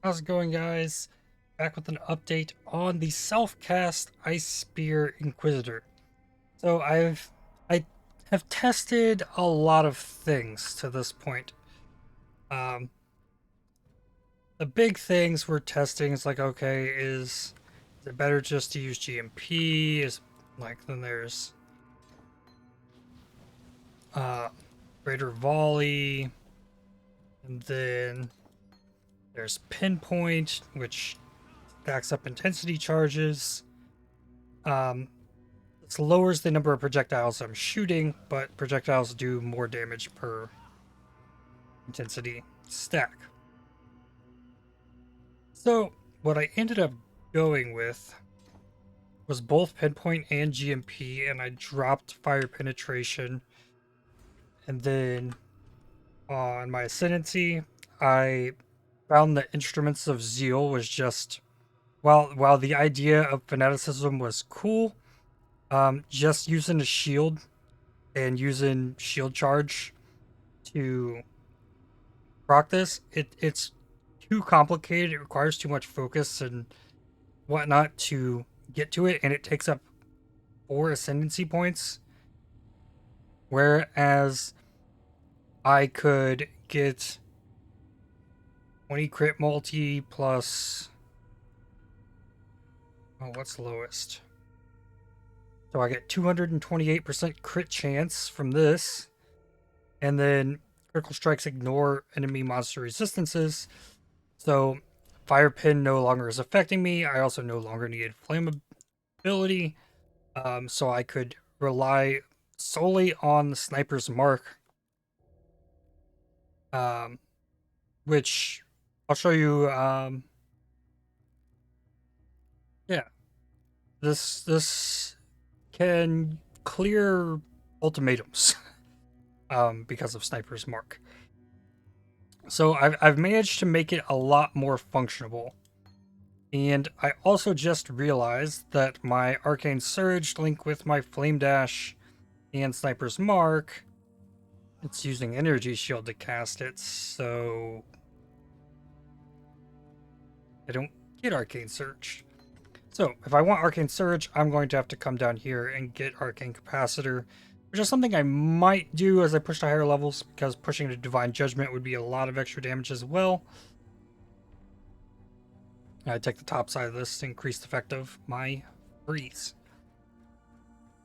How's it going, guys? Back with an update on the self-cast Ice Spear Inquisitor. So I have tested a lot of things to this point. Um, the big things we're testing is like, okay, is it better just to use GMP? Then there's uh greater volley, and then there's pinpoint, which stacks up intensity charges. Um, This lowers the number of projectiles I'm shooting, but projectiles do more damage per intensity stack. So, what I ended up going with was both pinpoint and GMP, and I dropped fire penetration. And then on my ascendancy, I found that Instruments of Zeal was just while the idea of fanaticism was cool, just using a shield and using shield charge to proc this, it's too complicated. It requires too much focus and whatnot to get to it, and it takes up 4 ascendancy points. Whereas I could get 20 crit multi plus. Oh, what's lowest? So I get 228% crit chance from this, and then critical strikes ignore enemy monster resistances. So fire pin no longer is affecting me. I also no longer needed flammability, so I could rely solely on the sniper's mark, um, which I'll show you. Yeah, this can clear ultimatums because of sniper's mark. So I've managed to make it a lot more functionable. And I also just realized that my Arcane Surge link with my Flame Dash and Sniper's Mark, it's using Energy Shield to cast it, so I don't get Arcane Surge. So if I want Arcane Surge, I'm going to have to come down here and get Arcane Capacitor, which is something I might do as I push to higher levels, because pushing to Divine Judgment would be a lot of extra damage as well. I take the top side of this to increase the effect of my freeze.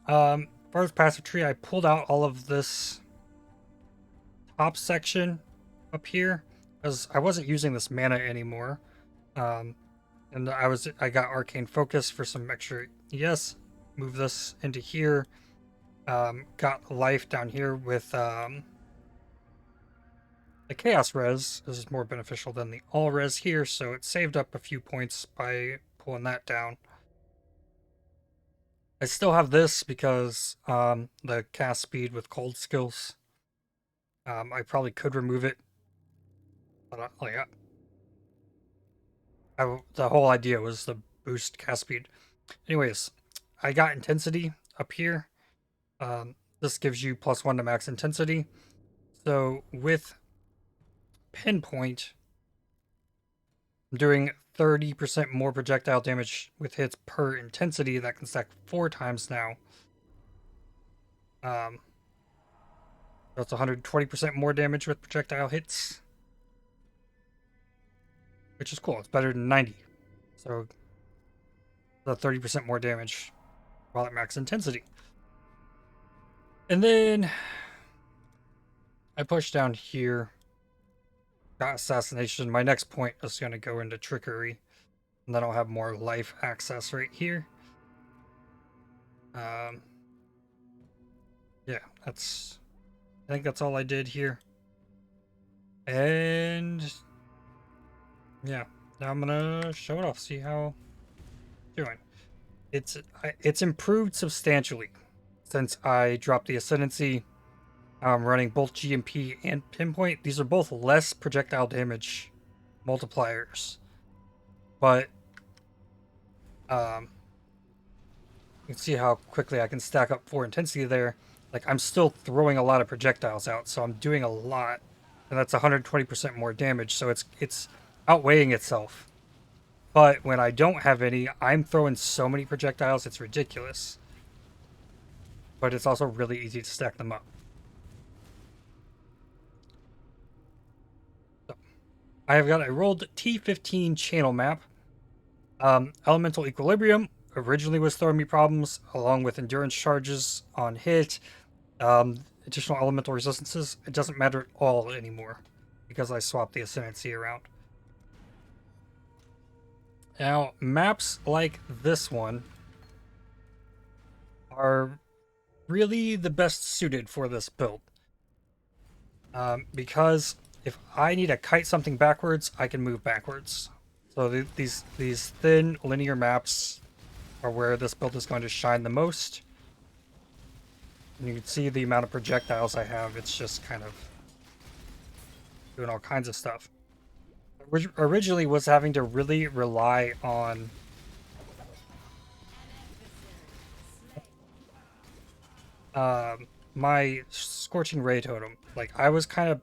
For the passive tree, I pulled out all of this top section up here because I wasn't using this mana anymore. And I got Arcane Focus for some extra ES. Move this into here. Got life down here with the Chaos Res. This is more beneficial than the All Res here, so it saved up a few points by pulling that down. I still have this because the cast speed with cold skills. I probably could remove it, but the whole idea was to boost cast speed. Anyways, I got intensity up here. This gives you +1 to max intensity. So with pinpoint, I'm doing 30% more projectile damage with hits per intensity. That can stack 4 times now. That's 120% more damage with projectile hits, which is cool. It's better than 90. So the 30% more damage while at max intensity. And then I push down here. Got assassination. My next point is going to go into trickery. And then I'll have more life access right here. Yeah, I think that's all I did here. And yeah, now I'm gonna show it off, see how it's doing. It's improved substantially since I dropped the ascendancy. I'm running both GMP and pinpoint. These are both less projectile damage multipliers, but you can see how quickly I can stack up 4 intensity there. Like, I'm still throwing a lot of projectiles out, so I'm doing a lot, and that's 120% more damage. So it's outweighing itself. But when I don't have any, I'm throwing so many projectiles, it's ridiculous. But it's also really easy to stack them up. So, I have got a rolled T15 channel map. Elemental Equilibrium originally was throwing me problems, along with endurance charges on hit, additional elemental resistances. It doesn't matter at all anymore, because I swapped the ascendancy around. Now, maps like this one are really the best suited for this build. Because if I need to kite something backwards, I can move backwards. So these thin linear maps are where this build is going to shine the most. And you can see the amount of projectiles I have. It's just kind of doing all kinds of stuff. Originally was having to really rely on my Scorching Ray Totem. Like, I was kind of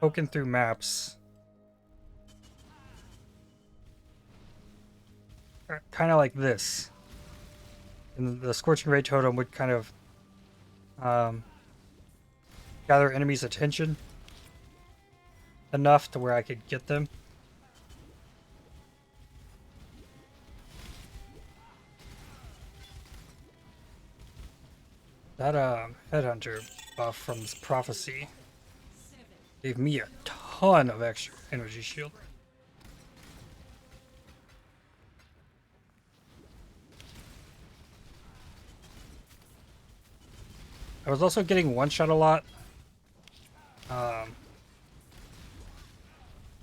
poking through maps. Kind of like this. And the Scorching Ray Totem would kind of gather enemies' attention enough to where I could get them. That Headhunter buff from this prophecy gave me a ton of extra energy shield. I was also getting one-shot a lot.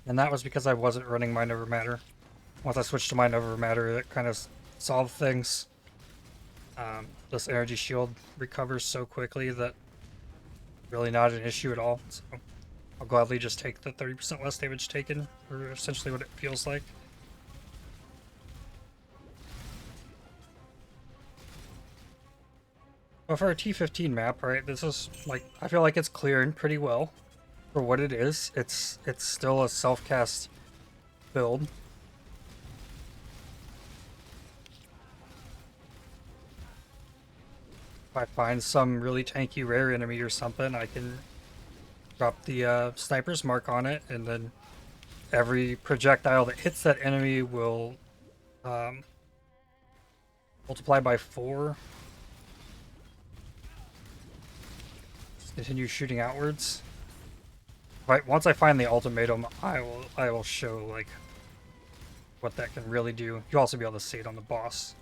And that was because I wasn't running Mind Over Matter. Once I switched to Mind Over Matter, it kind of solved things. This energy shield recovers so quickly that really not an issue at all. So I'll gladly just take the 30% less damage taken, or essentially what it feels like. But for a T15 map, right, this is, like, I feel like it's clearing pretty well for what it is. It's still a self-cast build. If I find some really tanky rare enemy or something, I can drop the sniper's mark on it, and then every projectile that hits that enemy will multiply by 4. Just continue shooting outwards. Right, once I find the ultimatum, I will show like what that can really do. You'll also be able to see it on the boss.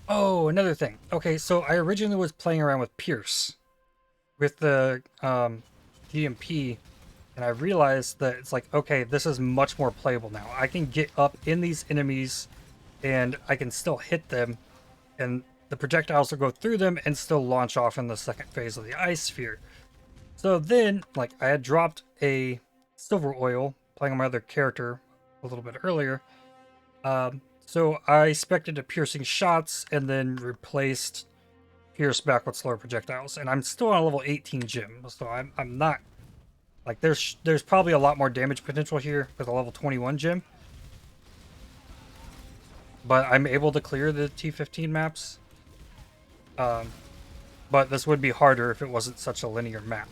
Oh, another thing. Okay, so I originally was playing around with Pierce with the DMP, and I realized that it's like, okay, this is much more playable now. I can get up in these enemies, and I can still hit them, and the projectiles will go through them and still launch off in the second phase of the ice sphere. So then, like, I had dropped a silver oil playing on my other character a little bit earlier. So I expected a piercing shots and then replaced Pierce back with slower projectiles. And I'm still on a level 18 gym, so I'm not, like, there's probably a lot more damage potential here with a level 21 gym. But I'm able to clear the T15 maps. But this would be harder if it wasn't such a linear map.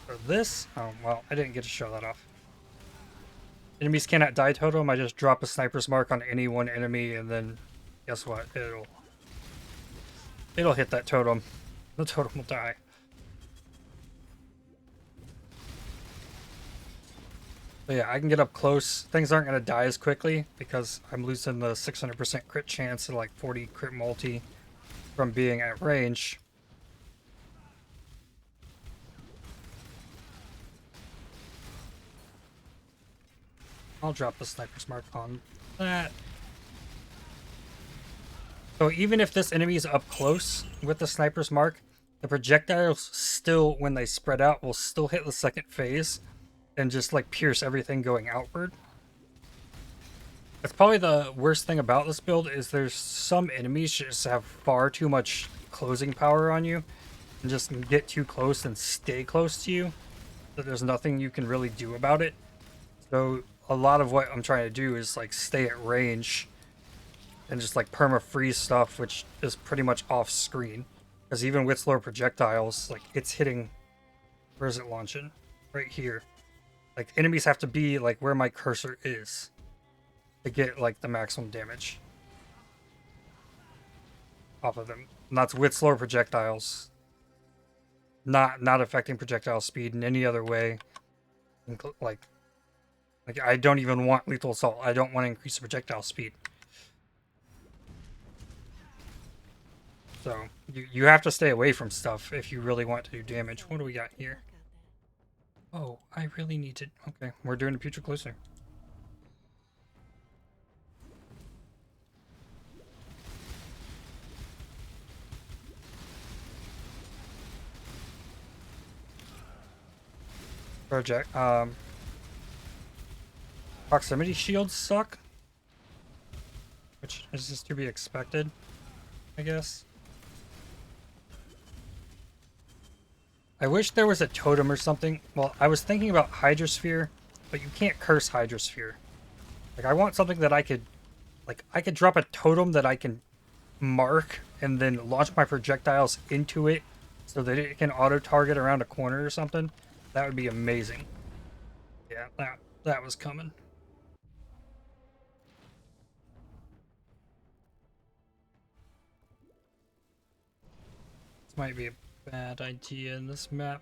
For this, oh, well, I didn't get to show that off. Enemies cannot die totem. I just drop a sniper's mark on any one enemy, and then guess what? It'll hit that totem. The totem will die. But yeah, I can get up close. Things aren't going to die as quickly because I'm losing the 600% crit chance and like 40 crit multi from being at range. I'll drop the sniper's mark on that. So even if this enemy is up close with the sniper's mark, the projectiles still, when they spread out, will still hit the second phase and just like pierce everything going outward. That's probably the worst thing about this build is there's some enemies just have far too much closing power on you and just get too close and stay close to you, that there's nothing you can really do about it. So a lot of what I'm trying to do is like stay at range and just like perma freeze stuff, which is pretty much off screen. Because even with slower projectiles, like it's hitting, where is it launching? Right here. Like enemies have to be like where my cursor is to get like the maximum damage off of them. And that's with slower projectiles. Not affecting projectile speed in any other way. Like I don't even want lethal assault. I don't want to increase the projectile speed. So you have to stay away from stuff if you really want to do damage. What do we got here? Oh, I really need to... Okay, we're doing a putrid cloister. Project. Proximity shields suck, which is just to be expected, I guess. I wish there was a totem or something. Well, I was thinking about Hydrosphere, but you can't curse Hydrosphere. Like, I want something that I could... Like, I could drop a totem that I can mark and then launch my projectiles into it so that it can auto-target around a corner or something. That would be amazing. Yeah, that was coming. This might be a bad idea in this map.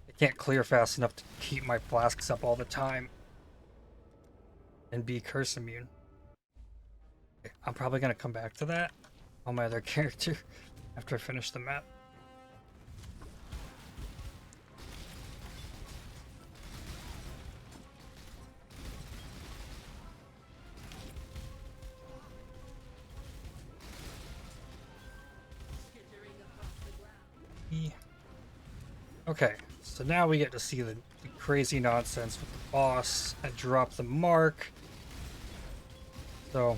I can't clear fast enough to keep my flasks up all the time and be curse immune. Okay, I'm probably going to come back to that on my other character after I finish the map. Okay, so now we get to see the crazy nonsense with the boss. I drop the mark. So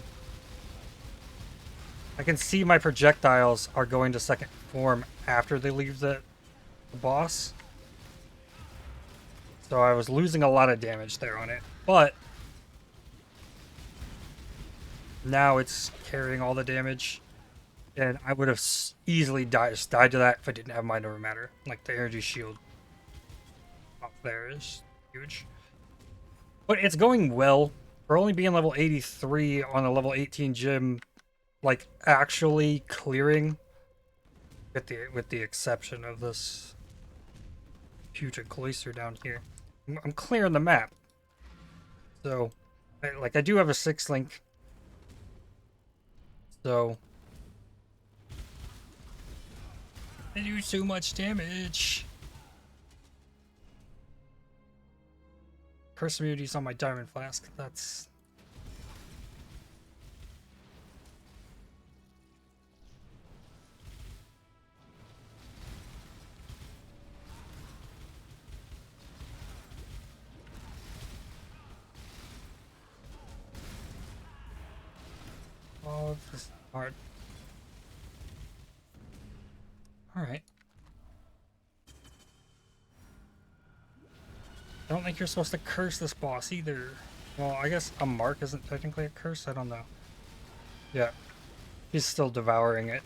I can see my projectiles are going to second form after they leave the boss. So I was losing a lot of damage there on it. But now it's carrying all the damage. And I would have easily died to that if I didn't have Mind Over Matter. Like, the energy shield up there is huge. But it's going well. For only being level 83 on a level 18 gym, like, actually clearing, with the exception of this putrid cloister down here. I'm clearing the map. So, I do have a 6 link. So... I do so much damage. Curse immunity's on my diamond flask. That's... Oh, this is hard. Alright. I don't think you're supposed to curse this boss either. Well, I guess a mark isn't technically a curse? I don't know. Yeah. He's still devouring it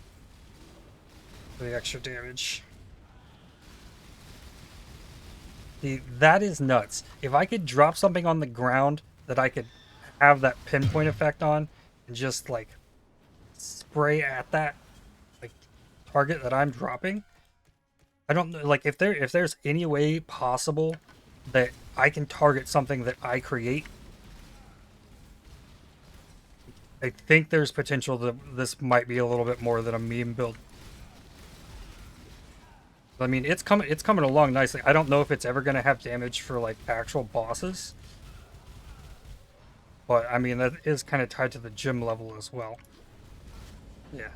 for the extra damage. See, that is nuts. If I could drop something on the ground that I could have that pinpoint effect on and just, like, spray at that target that I'm dropping. I don't know, like, if there's any way possible that I can target something that I create, I think there's potential that this might be a little bit more than a meme build. I mean, it's coming along nicely. I don't know if it's ever going to have damage for, like, actual bosses, but I mean, that is kind of tied to the gym level as well. Yeah.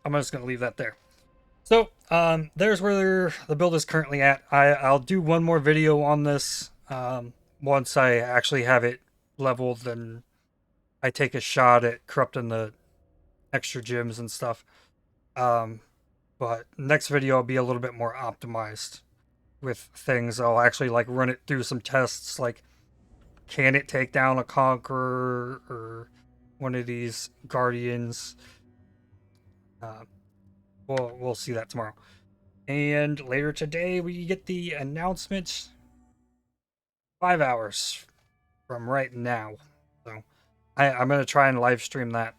I'm just going to leave that there. So, there's where the build is currently at. I'll do one more video on this once I actually have it leveled, then I take a shot at corrupting the extra gems and stuff. But next video will be a little bit more optimized with things. I'll actually like run it through some tests, like can it take down a conqueror or one of these guardians. We'll see that tomorrow. And later today we get the announcement 5 hours from right now. So I'm gonna try and live stream that.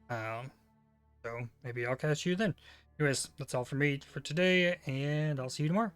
So maybe I'll catch you then. Anyways, that's all for me for today, and I'll see you tomorrow.